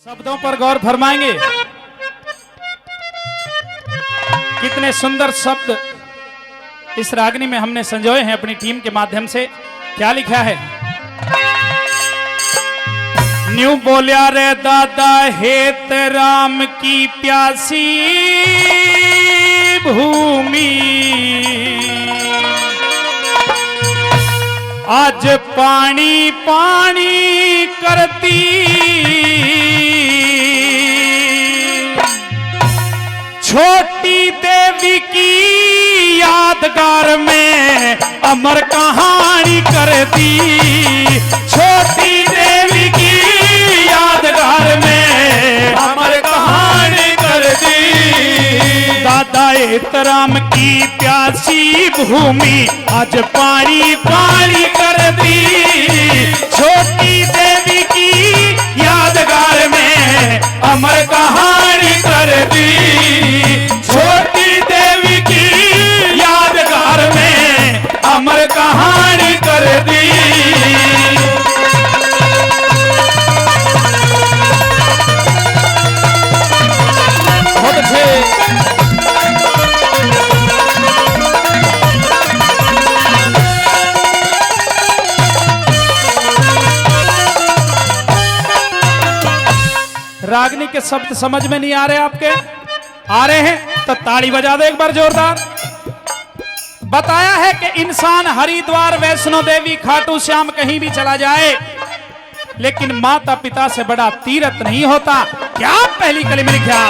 शब्दों पर गौर फरमाएंगे। कितने सुंदर शब्द इस रागनी में हमने संजोए हैं अपनी टीम के माध्यम से। क्या लिखा है? न्यू बोलिया रे दादा हेत राम की प्यासी भूमि, आज पानी पानी करती, छोटी देवी की यादगार में अमर कहानी करती, छोटी देवी की यादगार में अमर कहानी करती। दादा एतराम की प्यासी भूमि आज पानी पानी कर दी, छोटी देवी की यादगार में अमर कहानी कर दी, छोटी देवी की यादगार में अमर कहानी कर दी। बहुत अच्छे। रागनी के शब्द समझ में नहीं आ रहे आपके? आ रहे हैं तो ताली बजा दो एक बार जोरदार। बताया है कि इंसान हरिद्वार, वैष्णो देवी, खाटू श्याम कहीं भी चला जाए, लेकिन माता पिता से बड़ा तीर्थ नहीं होता। क्या पहली कली में लिखा?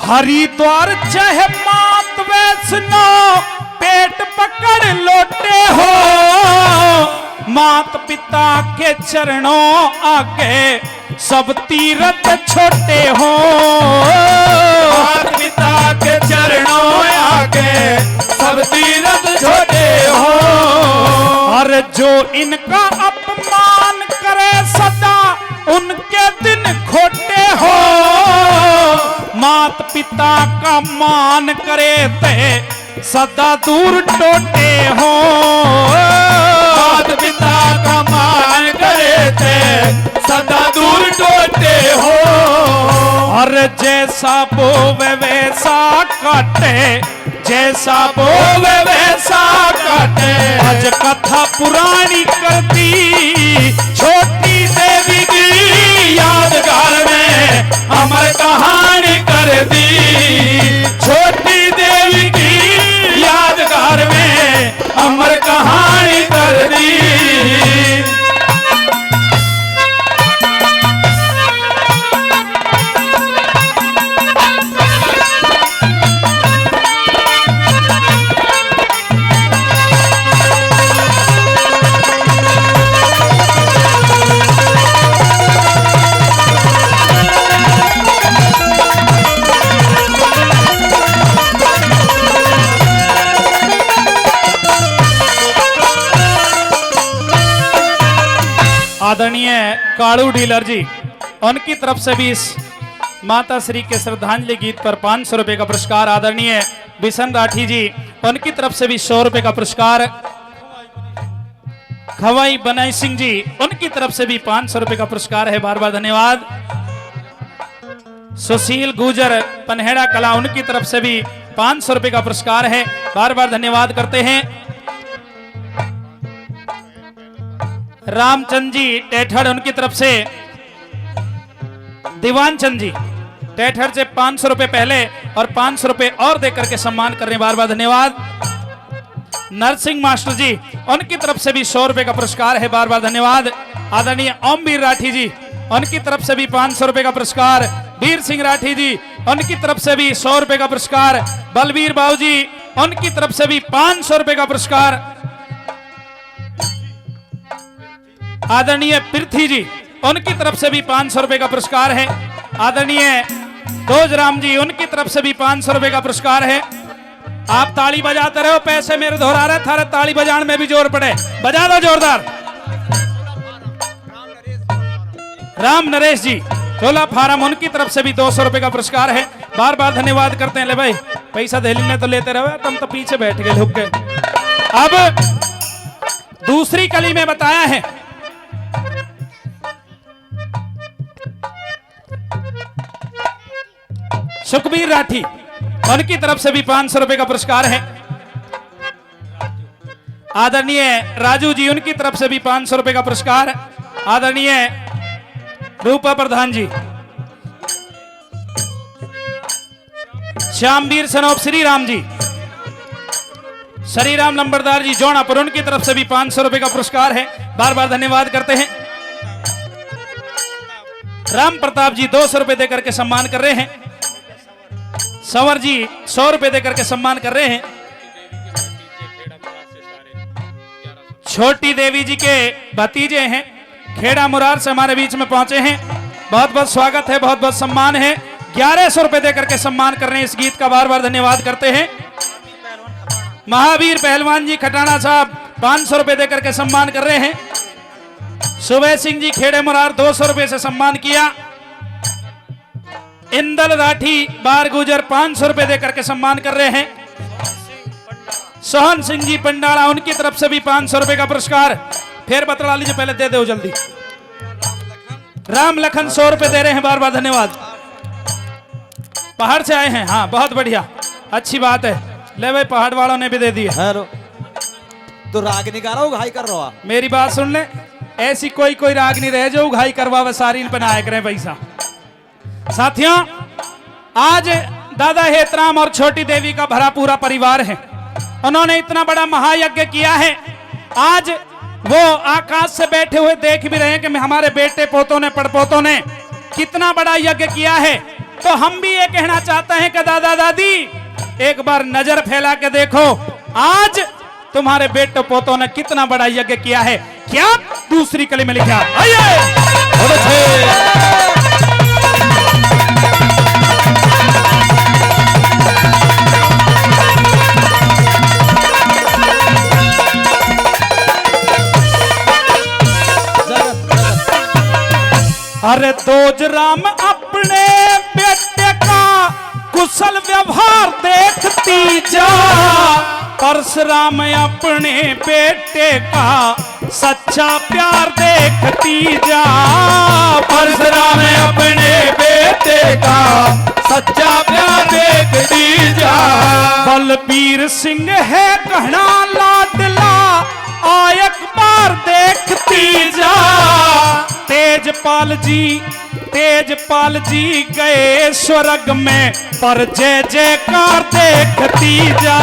हरिद्वार चाहे मात वैष्णो, पेट पकड़ लौटे हो, मात पिता के चरणों आगे सब तीर्थ छोटे हो, मात पिता के चरणों आगे सब तीर्थ छोटे हो। और जो इनका अपमान करे सदा उनके दिन खोटे हो, मात पिता का मान करे ते सदा दूर टोटे हो, मात पिता का मान करे थे सदा दूर टोटे हो। और जैसा बोवे वैसा काटे, जैसा बोवे वैसा काटे, आज कथा पुरानी करती, छोटी देवी की यादगार में अमर कहानी कर दी, छोटी देवी की यादगार में अमर कहानी कर दी। आदरणीय कालू डीलर जी, उनकी तरफ से भी इस माता श्री के श्रद्धांजलि गीत पर 500 रुपए का पुरस्कार। आदरणीय बिशन राठी जी, उनकी तरफ से भी 100 रुपए का पुरस्कार। खवाई बनाई सिंह जी, उनकी तरफ से भी 500 रुपए का पुरस्कार है। बार बार धन्यवाद। सुशील गुजर पनहेड़ा कला, उनकी तरफ से भी 500 रुपए का पुरस्कार है। बार बार धन्यवाद करते हैं। रामचंद जी टेठड़, उनकी तरफ से दीवान चंद जी टेठड़ से 500 रुपए पहले और 500 रुपए और देकर के सम्मान करने बार बार धन्यवाद। नरसिंह मास्टर जी, उनकी तरफ से भी 100 रुपए का पुरस्कार है। बार बार धन्यवाद। आदरणीय ओमवीर राठी जी, उनकी तरफ से भी 500 रुपए का पुरस्कार। वीर सिंह राठी जी, उनकी तरफ से भी 100 रुपए का पुरस्कार। बलवीर बाबू जी, उनकी तरफ से भी 500 रुपए का पुरस्कार। आदरणीय पृथ्वी जी, उनकी तरफ से भी 500 रुपए का पुरस्कार है। आदरणीय दोजराम जी, उनकी तरफ से भी 500 रुपए का पुरस्कार है। आप ताली बजाते रहो, पैसे मेरे दोहरा रहे, थारे ताली बजाने में भी जोर पड़े, बजा दो जोरदार। राम नरेश जी चोला फार्म, उनकी तरफ से भी 200 रुपए का पुरस्कार है। बार बार धन्यवाद करते हैं। ले भाई पैसा दे लेने तो लेते रहो, तुम तो पीछे बैठ गए लुक के। अब दूसरी कली में बताया है। सुखबीर राठी, उनकी तरफ से भी 500 रुपए का पुरस्कार है। आदरणीय राजू जी, उनकी तरफ से भी 500 रुपए का पुरस्कार। आदरणीय रूपा प्रधान जी, श्यामवीर सनोप श्री राम जी, श्री राम लंबरदार जी जौनापुर, उनकी तरफ से भी 500 रुपए का पुरस्कार है। बार बार धन्यवाद करते हैं। राम प्रताप जी 200 रुपए देकर के सम्मान कर रहे हैं। संवर जी 100 रुपए देकर के सम्मान कर रहे हैं। छोटी देवी जी के भतीजे हैं, खेड़ा मुरार से हमारे बीच में पहुंचे हैं। बहुत बहुत स्वागत है, बहुत बहुत सम्मान है। 1100 रुपए देकर के सम्मान कर रहे हैं। इस गीत का बार बार धन्यवाद करते हैं। महावीर पहलवान जी खटाना साहब 500 रुपए देकर के सम्मान कर रहे हैं। सुबह सिंह जी खेड़े मुरार 200 रुपए से सम्मान किया। इंदल राठी बार गुजर 500 रुपए देकर के सम्मान कर रहे हैं। सोहन सिंह जी पंडाला, उनकी तरफ से भी 500 रुपए का पुरस्कार। फिर बतला लीजिए, पहले दे दो जल्दी। राम लखन 100 रुपए दे रहे हैं। बार बार धन्यवाद। पहाड़ से आए हैं, हाँ बहुत बढ़िया, अच्छी बात है। ले भाई, पहाड़ वालों ने भी दे दिए। तो रागनी गा रहा हूँ, घाई कर रहा हूँ। मेरी बात सुन ले, ऐसी कोई कोई राग नहीं रहे जो उघाई करवा सारी बनाया करें पैसा। साथियों, आज दादा हेतराम और छोटी देवी का भरा पूरा परिवार है। उन्होंने इतना बड़ा महायज्ञ किया है। आज वो आकाश से बैठे हुए देख भी रहे हैं कि हमारे बेटे पोतों ने पड़पोतों ने कितना बड़ा यज्ञ किया है। तो हम भी ये कहना चाहते हैं कि दादा दादी एक बार नजर फैला के देखो, आज तुम्हारे बेटे पोतों ने कितना बड़ा यज्ञ किया है। क्या दूसरी कली में लिखा, आइए। अरे दोज राम अपने बेटे का कुशल व्यवहार देखती जा, परशुराम अपने बेटे का सच्चा प्यार देखती जा। परशुराम अपने बेटे का सच्चा प्यार देखती जा। बलबीर सिंह है कहना लाडला, एक बार देखती जा। तेजपाल जी गए स्वर्ग में, पर जय जयकार देखती जा।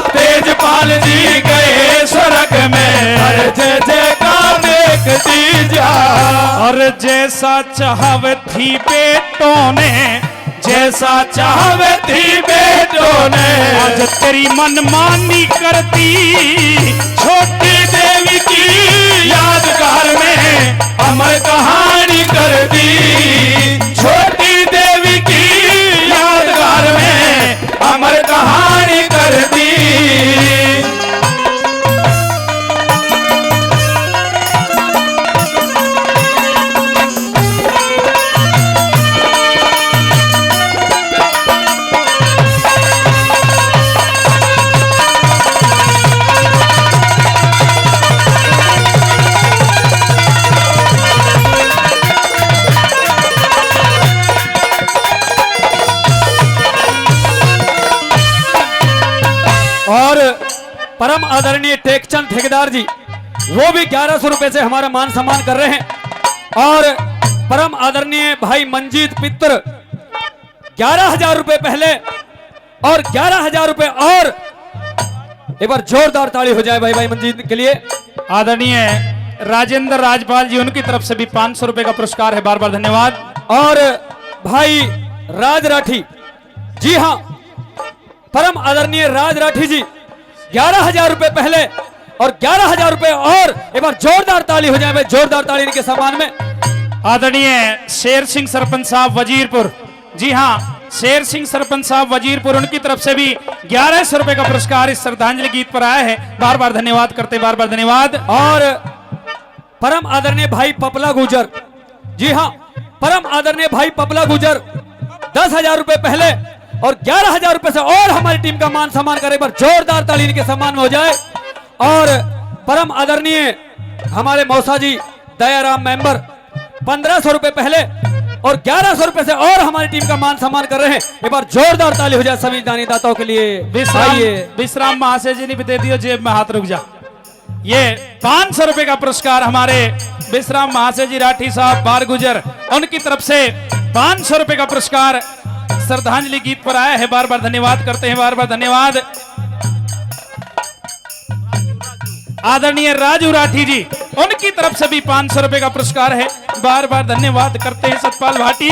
तेजपाल जी गए स्वर्ग में, पर जय जयकार देखती जा। और जैसा चाहवे थी बेटों ने, जैसा चाहवे थी बेटों ने, आज तेरी मनमानी करती। छोटी देवी की यादगार में अमर कहानी कर दी। छोटी देवी की यादगार में अमर कहानी कर दी। और परम आदरणीय टेकचंद ठेकेदार जी, वो भी 1100 रुपए से हमारा मान सम्मान कर रहे हैं। और परम आदरणीय भाई मंजीत पित्र 11,000 रुपए पहले और 11,000 रुपए और। एक बार जोरदार ताली हो जाए भाई मंजीत के लिए। आदरणीय राजेंद्र राजपाल जी, उनकी तरफ से भी 500 रुपए का पुरस्कार है। बार बार धन्यवाद। और भाई राज राठी, जी हाँ, परम आदरणीय राज राठी जी 11,000 रुपए पहले और 11,000 रुपए और। एक बार जोरदार ताली हो जाए भाई, जोरदार ताली इनके सम्मान में। आदरणीय शेर सिंह सरपंच साहब वजीरपुर, जी हाँ, शेर सिंह सरपंच साहब वजीरपुर, उनकी तरफ से भी 1100 रुपए का पुरस्कार इस श्रद्धांजलि गीत पर आया है। बार बार धन्यवाद करते, बार बार धन्यवाद। और परम आदरणीय भाई पपला गुजर, जी हाँ, परम आदरणीय भाई पपला गुजर 10,000 रुपए पहले और 11,000 रुपए से और हमारी टीम का मान सम्मान करे। एक बार जोरदार ताली इनके सम्मान में हो जाए। और परम आदरणीय हमारे मौसा जी दयाराम मेंबर 1500 रुपए पहले और 1100 रुपए से और हमारी टीम का मान सम्मान कर रहे हैं। एक बार जोरदार ताली हो जाए सभी दानीदाताओं के लिए। आइए विश्राम महाशय जी ने भी दे दियो, जेब में हाथ रुक जा। ये 500 रुपए का पुरस्कार हमारे विश्राम महाशय जी राठी साहब बारगुजर, उनकी तरफ से 500 रुपए का पुरस्कार श्रद्धांजलि गीत पर आया है। बार बार धन्यवाद करते हैं, बार बार धन्यवाद। आदरणीय राजू राठी जी, उनकी तरफ से भी 500 रुपए का पुरस्कार है। बार बार धन्यवाद करते हैं सतपाल भाटी।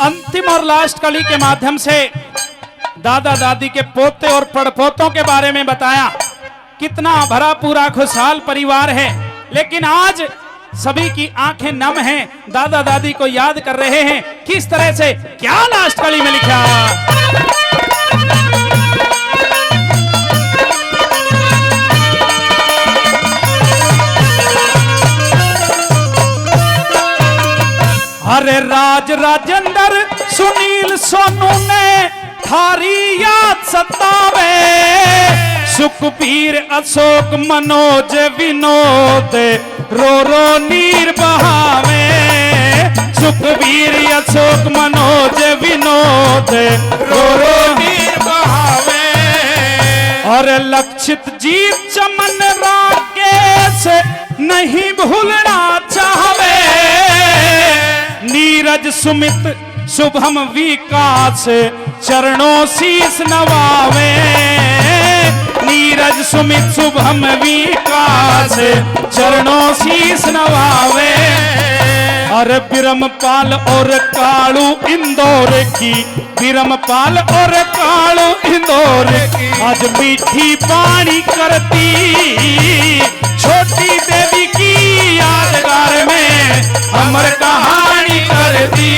अंतिम और लास्ट कड़ी के माध्यम से दादा दादी के पोते और पड़पोतों के बारे में बताया। कितना भरा पूरा खुशहाल परिवार है, लेकिन आज सभी की आंखें नम हैं, दादा दादी को याद कर रहे हैं। किस तरह से, क्या लास्ट कड़ी में लिखा। अरे राज राजेंद्र सुनील सोनू ने थारी याद सतावे, सुखबीर अशोक मनोज विनोद रो रो नीर बहावे। सुखबीर अशोक मनोज विनोद रो रो नीर बहावे। और लक्षित जीत चमन राकेश नहीं भूलना चाहवे। नीरज सुमित शुभम विकास चरणों शीस नवावे। नीरज सुमित शुभम विकास चरणों शीस नवावे। और बिरमपाल और कालू इंदौर की, बिरमपाल और कालू इंदौर की आज मीठी पानी करती। छोटी देवी की यादगार में अमर कहानी करती।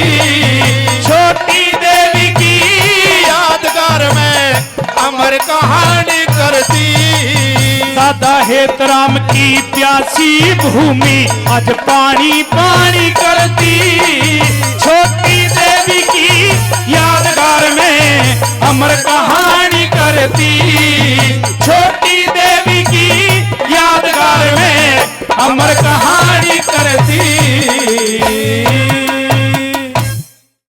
छोटी देवी की यादगार में अमर कहानी करती। दादा हेतराम की प्यासी भूमि आज पानी पानी करती। छोटी देवी की यादगार में अमर कहानी करती।